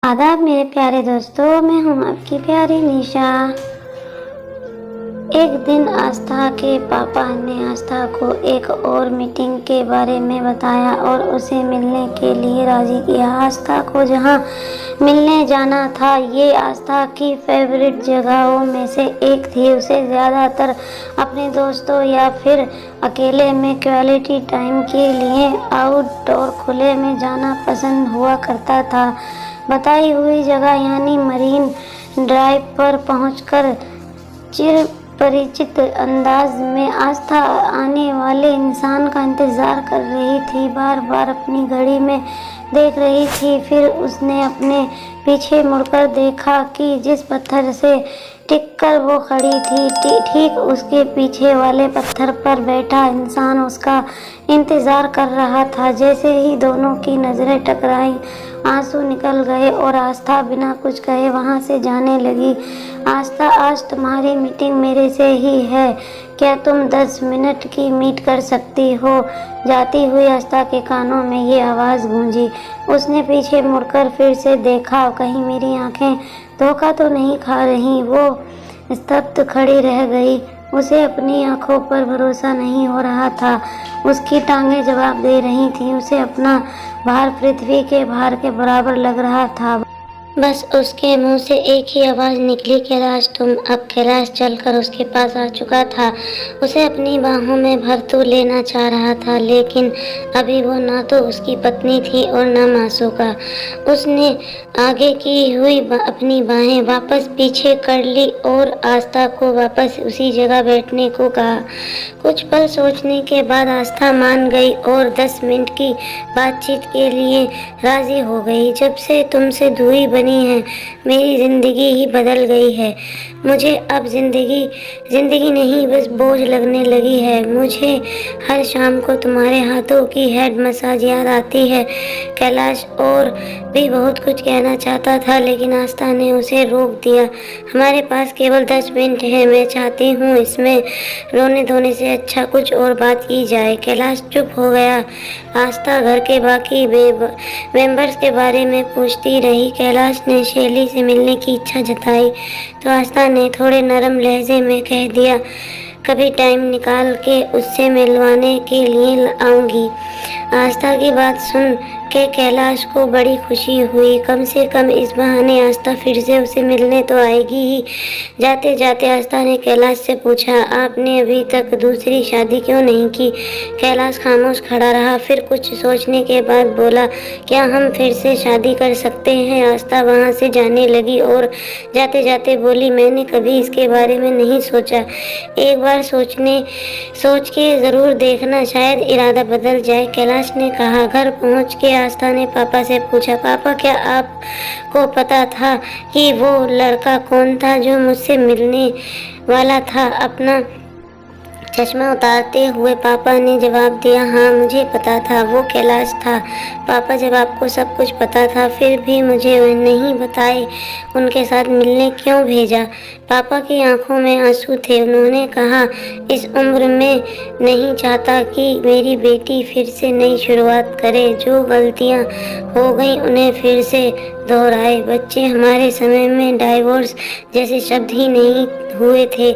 आदाब मेरे प्यारे दोस्तों, मैं हूँ आपकी प्यारी निशा। एक दिन आस्था के पापा ने आस्था को एक और मीटिंग के बारे में बताया और उसे मिलने के लिए राजी किया। आस्था को जहाँ मिलने जाना था ये आस्था की फेवरेट जगहों में से एक थी। उसे ज़्यादातर अपने दोस्तों या फिर अकेले में क्वालिटी टाइम के लिए आउटडोर खुले में जाना पसंद हुआ करता था। बताई हुई जगह यानी मरीन ड्राइव पर पहुंचकर चिर परिचित अंदाज में आस्था आने वाले इंसान का इंतज़ार कर रही थी। बार बार अपनी घड़ी में देख रही थी। फिर उसने अपने पीछे मुड़कर देखा कि जिस पत्थर से टिककर वो खड़ी थी ठीक उसके पीछे वाले पत्थर पर बैठा इंसान उसका इंतज़ार कर रहा था। जैसे ही दोनों की नज़रें टकराई आंसू निकल गए और आस्था बिना कुछ कहे वहाँ से जाने लगी। आस्था, आज तुम्हारी मीटिंग मेरे से ही है, क्या तुम 10 मिनट की मीट कर सकती हो? जाती हुई आस्था के कानों में ये आवाज़ गूंजी। उसने पीछे मुड़कर फिर से देखा, कहीं मेरी आंखें धोखा तो नहीं खा रही। वो स्तब्ध खड़ी रह गई। उसे अपनी आंखों पर भरोसा नहीं हो रहा था। उसकी टांगें जवाब दे रही थीं। उसे अपना भार पृथ्वी के भार के बराबर लग रहा था। बस उसके मुंह से एक ही आवाज़ निकली, कैलाश तुम। अब कैलाश चलकर उसके पास आ चुका था। उसे अपनी बाहों में भर तो लेना चाह रहा था, लेकिन अभी वो ना तो उसकी पत्नी थी और ना मासूका। उसने आगे की हुई अपनी बाहें वापस पीछे कर ली और आस्था को वापस उसी जगह बैठने को कहा। कुछ पल सोचने के बाद आस्था मान गई और 10 मिनट की बातचीत के लिए राजी हो गई। जब से तुमसे दूरी बनी है मेरी ज़िंदगी ही बदल गई है। मुझे अब ज़िंदगी नहीं बस बोझ लगने लगी है। मुझे हर शाम को तुम्हारे हाथों की हेड मसाज याद आती है। कैलाश और भी बहुत कुछ कहना चाहता था, लेकिन आस्था ने उसे रोक दिया। हमारे पास केवल 10 मिनट है। मैं चाहती हूँ इसमें रोने धोने से अच्छा कुछ और बात की जाए। कैलाश चुप हो गया। आस्था घर के बाकी मेंबर्स के बारे में पूछती रही। कैलाश ने शैली से मिलने की इच्छा जताई तो आस्था ने थोड़े नरम लहजे में कह दिया, कभी टाइम निकाल के उससे मिलवाने के लिए आऊँगी। आस्था की बात सुन के कैलाश को बड़ी खुशी हुई। कम से कम इस बहाने आस्था फिर से उसे मिलने तो आएगी ही। जाते जाते आस्था ने कैलाश से पूछा, आपने अभी तक दूसरी शादी क्यों नहीं की? कैलाश खामोश खड़ा रहा, फिर कुछ सोचने के बाद बोला, क्या हम फिर से शादी कर सकते हैं? आस्था वहाँ से जाने लगी और जाते जाते बोली, मैंने कभी इसके बारे में नहीं सोचा। एक बार सोच के ज़रूर देखना, शायद इरादा बदल जाए। कैलाश ने कहा। घर पहुँच के आस्था ने पापा से पूछा, पापा क्या आपको पता था कि वो लड़का कौन था जो मुझसे मिलने वाला था? अपना चश्मा उतारते हुए पापा ने जवाब दिया, हाँ मुझे पता था, वो कैलाश था। पापा जब आपको सब कुछ पता था फिर भी मुझे नहीं बताए उनके साथ मिलने क्यों भेजा? पापा की आंखों में आंसू थे। उन्होंने कहा, इस उम्र में नहीं चाहता कि मेरी बेटी फिर से नई शुरुआत करे। जो गलतियाँ हो गई उन्हें फिर से दोहराए। बच्चे हमारे समय में डाइवोर्स जैसे शब्द ही नहीं हुए थे।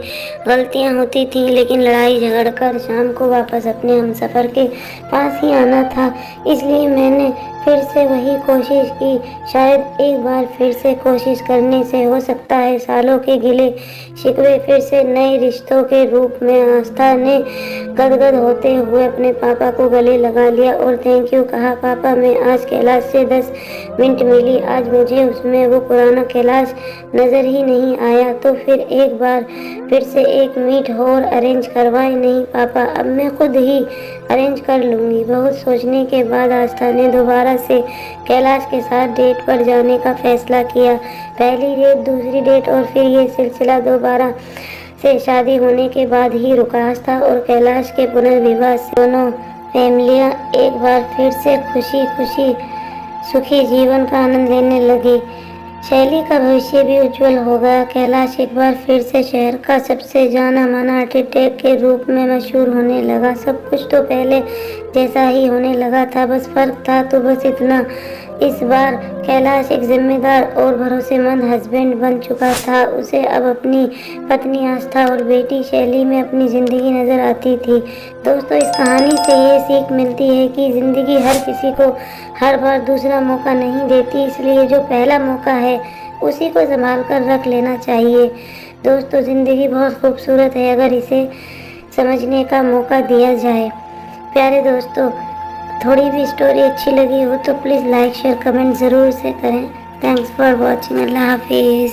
गलतियाँ होती थीं, लेकिन लड़ाई झगड़कर शाम को वापस अपने हमसफ़र के पास ही आना था। इसलिए मैंने फिर से वही कोशिश की। शायद एक बार फिर से कोशिश करने से हो सकता है सालों के गिले शिकवे फिर से नए रिश्तों के रूप में। आस्था ने गदगद होते हुए अपने पापा को गले लगा लिया और थैंक यू कहा। पापा, मैं आज कैलाश से 10 मिनट मिली। आज मुझे उसमें वो पुराना कैलाश नज़र ही नहीं आया। तो फिर एक बार फिर से एक मीट और अरेंज करवाए? नहीं पापा, अब मैं खुद ही अरेंज कर लूँगी। बहुत सोचने के बाद आस्था ने दोबारा से कैलाश के साथ डेट पर जाने का फैसला किया। पहली डेट, दूसरी डेट और फिर ये सिलसिला दोबारा से शादी होने के बाद ही रुका। आस्था और कैलाश के पुनर्विवाह से दोनों फैमिलियाँ एक बार फिर से खुशी सुखी जीवन का आनंद लेने लगी। शैली का भविष्य भी उज्जवल हो गया। कैलाश एक बार फिर से शहर का सबसे जाना माना आर्किटेक्ट के रूप में मशहूर होने लगा। सब कुछ तो पहले जैसा ही होने लगा था, बस फर्क था तो बस इतना इस बार कैलाश एक जिम्मेदार और भरोसेमंद हस्बैंड बन चुका था। उसे अब अपनी पत्नी आस्था और बेटी शैली में अपनी ज़िंदगी नज़र आती थी। दोस्तों, इस कहानी से ये सीख मिलती है कि ज़िंदगी हर किसी को हर बार दूसरा मौका नहीं देती, इसलिए जो पहला मौका है उसी को संभाल कर रख लेना चाहिए। दोस्तों, ज़िंदगी बहुत खूबसूरत है अगर इसे समझने का मौका दिया जाए। प्यारे दोस्तों, थोड़ी भी स्टोरी अच्छी लगी हो तो प्लीज़ लाइक शेयर कमेंट ज़रूर से करें। Thanks for watching. अल्लाह हाफिज़।